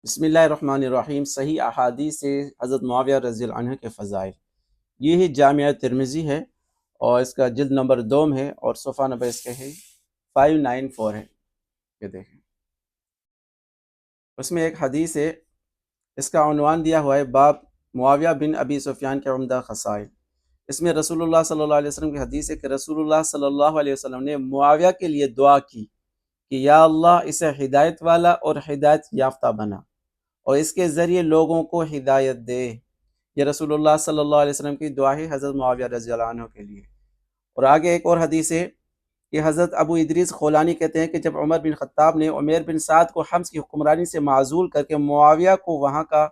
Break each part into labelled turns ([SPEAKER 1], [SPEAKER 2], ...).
[SPEAKER 1] بسم اللہ الرحمن الرحیم۔ صحیح احادیث سے حضرت معاویہ رضی اللہ عنہ کے فضائل، یہ ہی جامعہ ترمذی ہے اور اس کا جلد نمبر 2 ہے اور صفحہ نمبر اس کا ہے 594 ہے۔ یہ دیکھیں، اس میں ایک حدیث ہے، اس کا عنوان دیا ہوا ہے باب معاویہ بن ابی سفیان کے عمدہ خصائل۔ اس میں رسول اللہ صلی اللہ علیہ وسلم کی حدیث ہے کہ رسول اللہ صلی اللہ علیہ وسلم نے معاویہ کے لیے دعا کی کہ یا اللہ اسے ہدایت والا اور ہدایت یافتہ بنا اور اس کے ذریعے لوگوں کو ہدایت دے۔ یہ رسول اللہ صلی اللہ علیہ وسلم کی دعا ہے حضرت معاویہ رضی اللہ عنہ کے لیے۔ اور آگے ایک اور حدیث ہے کہ حضرت ابو ادریس خولانی کہتے ہیں کہ جب عمر بن خطاب نے عمیر بن سعد کو حمص کی حکمرانی سے معزول کر کے معاویہ کو وہاں کا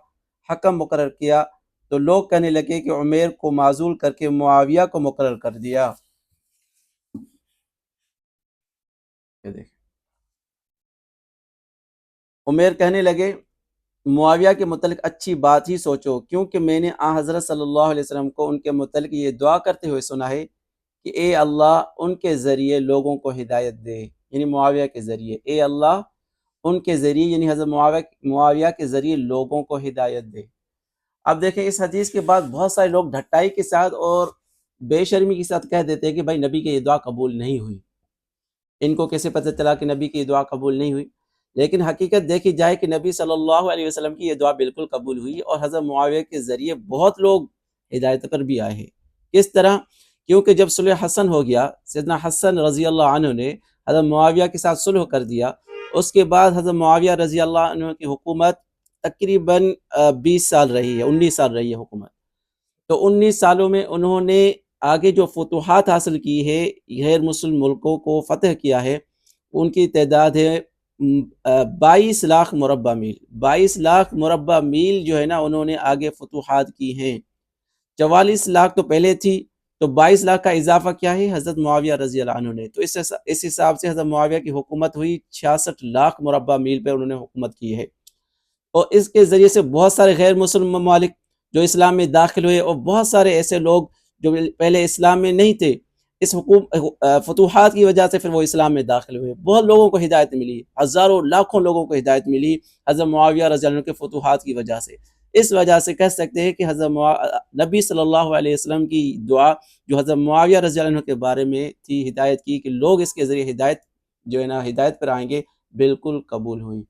[SPEAKER 1] حکم مقرر کیا تو لوگ کہنے لگے کہ عمیر کو معزول کر کے معاویہ کو مقرر کر دیا۔ یہ دیکھیں، عمیر کہنے لگے معاویہ کے متعلق اچھی بات ہی سوچو، کیونکہ میں نے آن حضرت صلی اللہ علیہ وسلم کو ان کے متعلق یہ دعا کرتے ہوئے سنا ہے کہ اے اللہ ان کے ذریعے لوگوں کو ہدایت دے، یعنی معاویہ کے ذریعے، اے اللہ ان کے ذریعے یعنی حضرت معاویہ کے ذریعے لوگوں کو ہدایت دے۔ اب دیکھیں، اس حدیث کے بعد بہت سارے لوگ ڈھٹائی کے ساتھ اور بے شرمی کے ساتھ کہہ دیتے ہیں کہ بھائی نبی کی یہ دعا قبول نہیں ہوئی۔ ان کو کیسے پتہ چلا کہ نبی کی یہ دعا قبول نہیں ہوئی؟ لیکن حقیقت دیکھی جائے کہ نبی صلی اللہ علیہ وسلم کی یہ دعا بالکل قبول ہوئی اور حضرت معاویہ کے ذریعے بہت لوگ ہدایت پر بھی آئے ہیں۔ کس طرح؟ کیونکہ جب صلح حسن ہو گیا، سیدنا حسن رضی اللہ عنہ نے حضرت معاویہ کے ساتھ صلح کر دیا، اس کے بعد حضرت معاویہ رضی اللہ عنہ کی حکومت تقریباً 20 سال رہی ہے، 19 سال رہی ہے حکومت۔ تو 19 سالوں میں انہوں نے آگے جو فتوحات حاصل کی ہے، غیر مسلم ملکوں کو فتح کیا ہے، ان کی تعداد ہے 22 لاکھ مربع میل۔ 22 لاکھ مربع میل جو ہے نا انہوں نے آگے فتوحات کی ہیں۔ 44 لاکھ تو پہلے تھی، تو 22 لاکھ کا اضافہ کیا ہے؟ حضرت معاویہ رضی اللہ عنہ نے۔ تو اس حساب سے حضرت معاویہ کی حکومت ہوئی 66 لاکھ مربع میل پہ انہوں نے حکومت کی ہے، اور اس کے ذریعے سے بہت سارے غیر مسلم ممالک جو اسلام میں داخل ہوئے اور بہت سارے ایسے لوگ جو پہلے اسلام میں نہیں تھے، اس فتوحات کی وجہ سے پھر وہ اسلام میں داخل ہوئے۔ بہت لوگوں کو ہدایت ملی، ہزاروں لاکھوں لوگوں کو ہدایت ملی حضرت معاویہ رضی اللہ عنہ کے فتوحات کی وجہ سے۔ اس وجہ سے کہہ سکتے ہیں کہ حضرت نبی صلی اللہ علیہ وسلم کی دعا جو حضرت معاویہ رضی اللہ عنہ کے بارے میں تھی، ہدایت کی کہ لوگ اس کے ذریعے ہدایت جو ہے نا ہدایت پر آئیں گے، بالکل قبول ہوئی۔